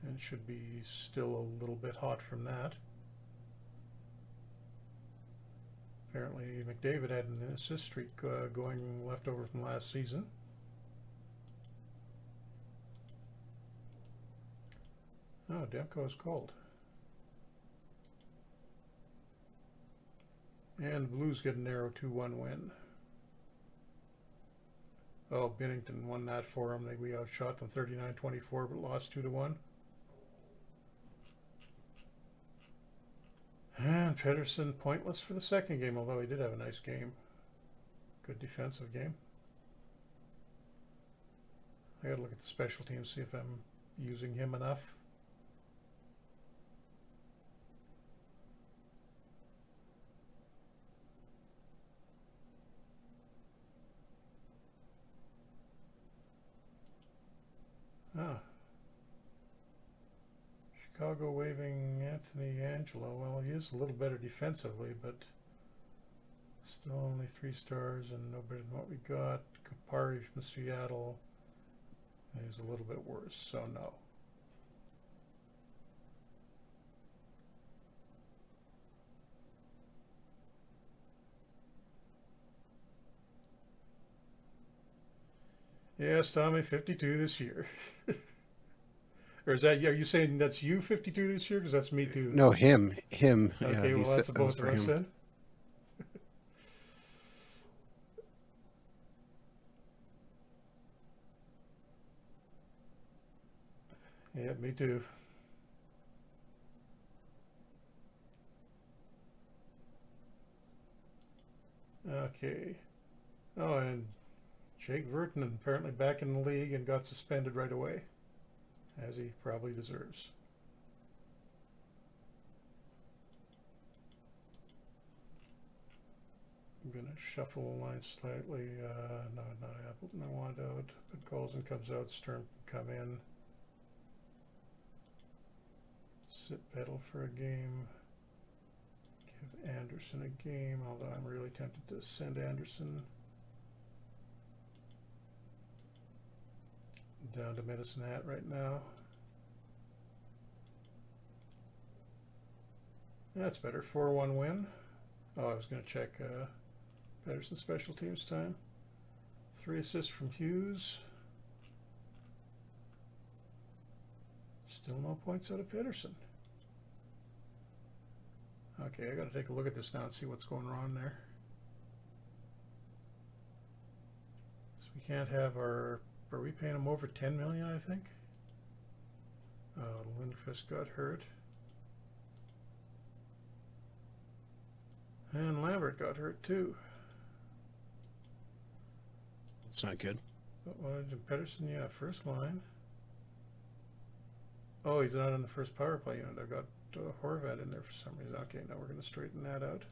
S2: And should be still a little bit hot from that. Apparently McDavid had an assist streak going left over from last season. Oh, Demko is cold. And the Blues get a narrow 2-1 win. Oh, Binnington won that for them. We outshot them 39-24, but lost 2-1. And Pedersen pointless for the second game, although he did have a nice game. Good defensive game. I gotta look at the special teams, see if I'm using him enough. Ah. Chicago waiving Anthony Angelo. Well, he is a little better defensively, but still only 3 stars and no better than what we got. Kapari from Seattle. He's a little bit worse, so no. Yes, Tommy, 52 this year. Or is that, are you saying that's you 52 this year? Because that's me too.
S1: No, him.
S2: Okay,
S1: Yeah,
S2: well, that's both of us then. Yeah, me too. Okay. Oh, and Jake Vertanen apparently back in the league and got suspended right away, as he probably deserves. I'm going to shuffle the line slightly. No, not Appleton. I want out. But Colson comes out. Sturm can come in. Sit pedal for a game. Give Anderson a game, although I'm really tempted to send Anderson down to Medicine Hat right now. That's better. 4-1 win. Oh, I was going to check Pedersen special teams time. 3 assists from Hughes. Still no points out of Pedersen. Okay, I got to take a look at this now and see what's going on there. So we can't have our. Are we paying him over 10 million? I think. Lindqvist got hurt. And Lambert got hurt too.
S1: It's not good.
S2: But Pedersen, yeah, first line. Oh, he's not on the first power play unit. I've got Horvat in there for some reason. Okay, now we're going to straighten that out.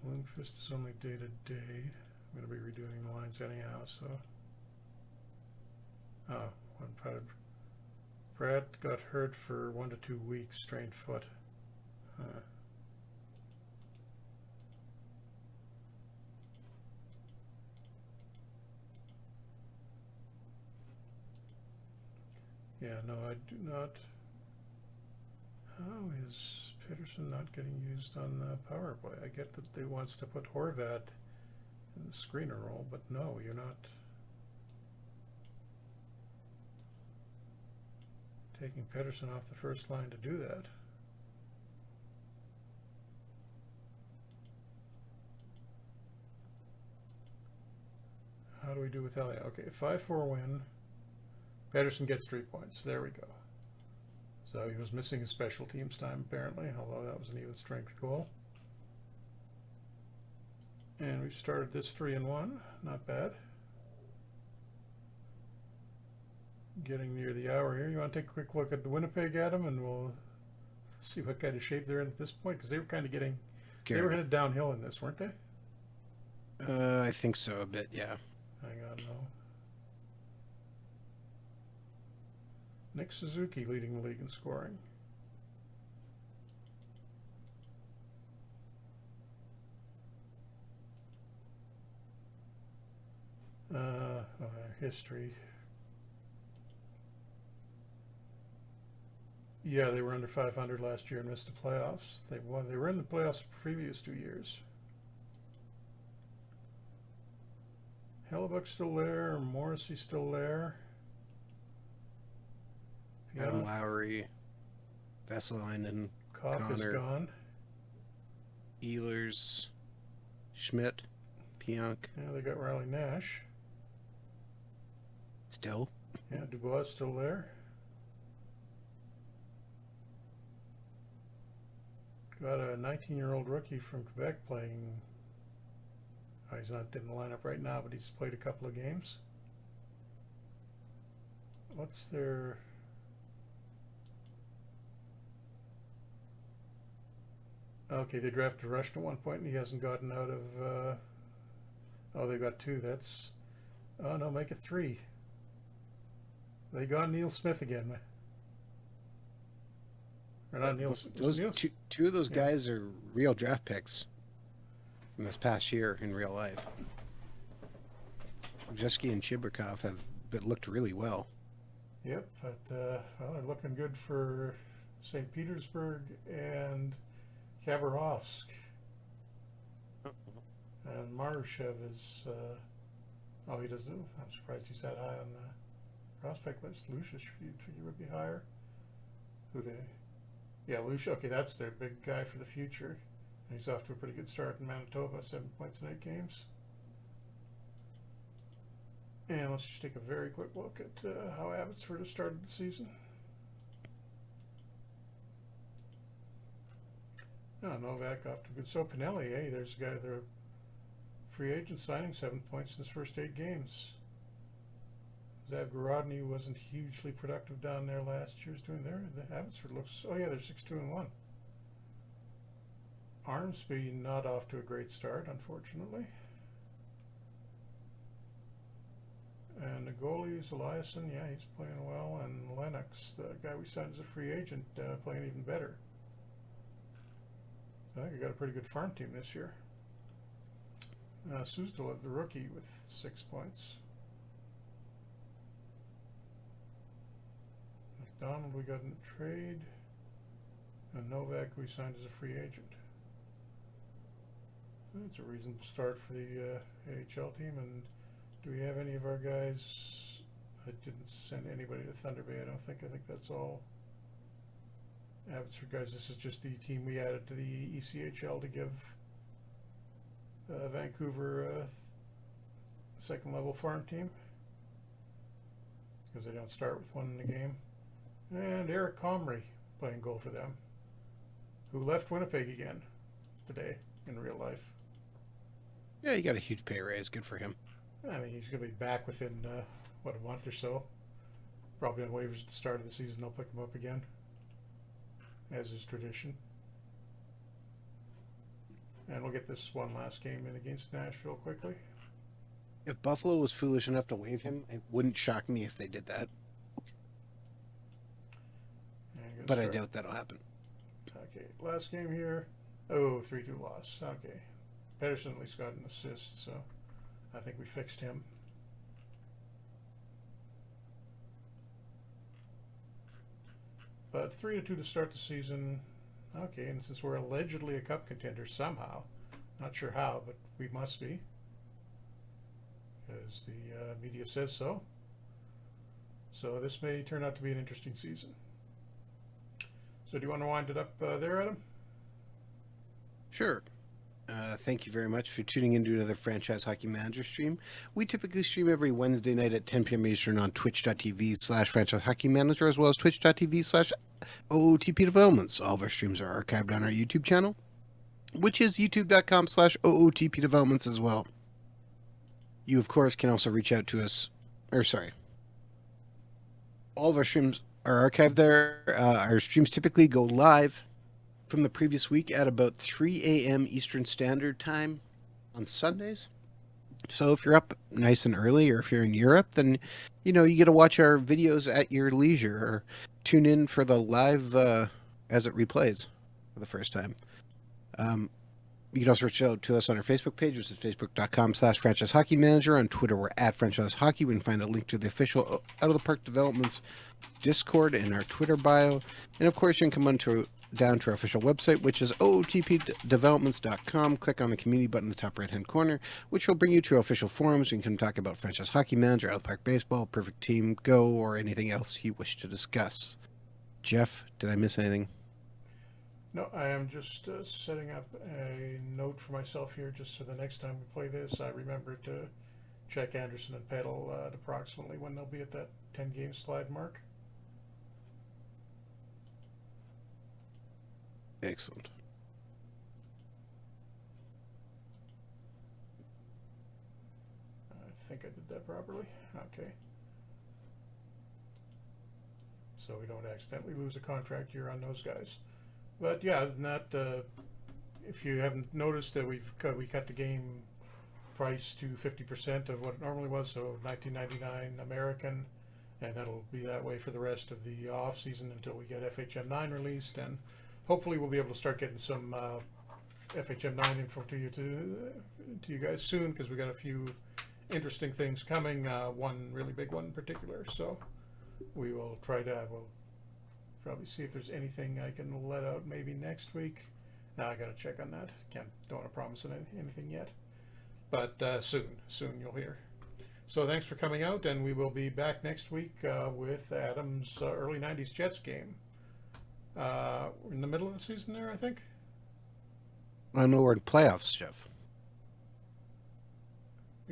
S2: Lindqvist is only day to day. I'm going to be redoing the lines anyhow, so. Oh, Brad got hurt for 1 to 2 weeks, strained foot. Yeah, no, I do not. How is Peterson not getting used on the power play? I get that they wants to put Horvat in the screener role, but no, you're not taking Pedersen off the first line to do that. How do we do with Elliott? Okay, 5-4 win. Pedersen gets 3 points. There we go. So he was missing his special teams time apparently, although that was an even strength goal. And we started this 3-1. Not bad. Getting near the hour here. You want to take a quick look at the Winnipeg, Adam, and we'll see what kind of shape they're in at this point, because they were kind of getting, they were headed downhill in this, weren't they?
S1: I think so, a bit, yeah.
S2: Hang on, no. Nick Suzuki leading the league in scoring. History. Yeah, they were under 500 last year and missed the playoffs. They won. They were in the playoffs the previous 2 years. Hellebuck's still there. Morrissey still there.
S1: Adam Lowry, Vesalainen,
S2: Kopp is gone.
S1: Ehlers, Schmidt, Pionk.
S2: Yeah, they got Riley Nash.
S1: Still.
S2: Yeah, Dubois still there. Got a 19-year-old rookie from Quebec playing. Oh, he's not in the lineup right now, but he's played a couple of games. What's their... Okay, they drafted Rush at one point, and he hasn't gotten out of... Oh, they got 2. That's... Oh, no, make it 3. They got Neil Smith again. Or not Neil Smith.
S1: Those two of those guys are real draft picks in this past year in real life. Jeski and Chibrikov have looked really well.
S2: Yep, but well, they're looking good for St. Petersburg and Khabarovsk. And Marushev is, oh, he doesn't, I'm surprised he's that high on the prospect list. Lucius, you'd figure would be higher. Who they, yeah, Lucius, okay, that's their big guy for the future. And he's off to a pretty good start in Manitoba, 7 points in 8 games. And let's just take a very quick look at how Abbotsford has started the season. Oh, Novak off to good. So Pinelli, hey, there's a guy, the free agent signing 7 points in his first 8 games. Zavgorodny wasn't hugely productive down there last year. Is doing there. The Abbotsford looks. Oh yeah, they're 6-2-1. Armsby not off to a great start, unfortunately. And the goalies, Eliasson, yeah, he's playing well, and Lennox, the guy we signed as a free agent, playing even better. I think we got a pretty good farm team this year. Suzdalev, the rookie, with 6 points. McDonald, we got in a trade. And Novak, we signed as a free agent. That's a reasonable start for the AHL team. And do we have any of our guys? I didn't send anybody to Thunder Bay, I don't think. I think that's all. Abbotsford guys, this is just the team we added to the ECHL to give Vancouver a second level farm team because they don't start with one in the game. And Eric Comrie playing goal for them, who left Winnipeg again today in real life.
S1: Yeah, he got a huge pay raise. Good for him.
S2: I mean, he's going to be back within, a month or so. Probably on waivers at the start of the season. They'll pick him up again, as is tradition. And we'll get this one last game in against Nashville quickly.
S1: If Buffalo was foolish enough to waive him, it wouldn't shock me if they did that. But I doubt that'll happen.
S2: Okay, last game here. Oh, 3-2 loss. Okay. Pedersen at least got an assist, so I think we fixed him. But 3-2 to start the season. Okay, and since we're allegedly a cup contender somehow, not sure how, but we must be, because the media says so. So this may turn out to be an interesting season. So do you want to wind it up there, Adam?
S1: Sure. Thank you very much for tuning into another Franchise Hockey Manager stream. We typically stream every Wednesday night at 10 p.m. Eastern on twitch.tv/Franchise Hockey Manager, as well as twitch.tv/OOTP Developments. All of our streams are archived on our YouTube channel, which is youtube.com/OOTP Developments as well. You, of course, can also reach out to us, all of our streams are archived there. Our streams typically go live from the previous week at about 3 a.m. Eastern Standard Time on Sundays. So if you're up nice and early, or if you're in Europe, then you get to watch our videos at your leisure, or tune in for the live as it replays for the first time. You can also reach out to us on our Facebook page, which is facebook.com/Franchise Hockey Manager. On Twitter, we're at Franchise Hockey. We can find a link to the official Out of the Park Developments Discord in our Twitter bio. And of course, you can come down to our official website, which is ootpdevelopments.com. Click on the community button in the top right-hand corner, which will bring you to our official forums. You can talk about Franchise Hockey Manager, Out of the Park Baseball, Perfect Team, Go, or anything else you wish to discuss. Jeff, did I miss anything?
S2: No, I am just setting up a note for myself here, just so the next time we play this, I remember to check Anderson and Peddle at approximately when they'll be at that 10-game slide mark.
S1: Excellent.
S2: I think I did that properly. Okay. So we don't accidentally lose a contract year on those guys. But yeah, other than that, if you haven't noticed that we cut the game price to 50% of what it normally was, so $19.99 American, and that'll be that way for the rest of the off season until we get FHM 9 released, and hopefully we'll be able to start getting some FHM 9 info to you guys soon, because we got a few interesting things coming. One really big one in particular, so we will try to. We'll probably see if there's anything I can let out maybe next week. Now I got to check on that. Don't want to promise anything yet, but soon you'll hear. So thanks for coming out, and we will be back next week with Adam's early '90s Jets game. We're in the middle of the season there, I think.
S1: I know we're in playoffs, Jeff.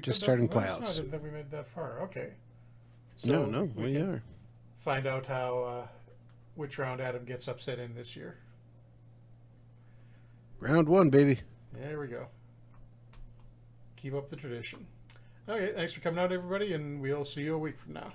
S1: Just starting playoffs.
S2: I didn't think we made that far. Okay. So
S1: no, we are.
S2: Find out how which round Adam gets upset in this year.
S1: Round 1, baby.
S2: There we go. Keep up the tradition. Okay, thanks for coming out, everybody, and we'll see you a week from now.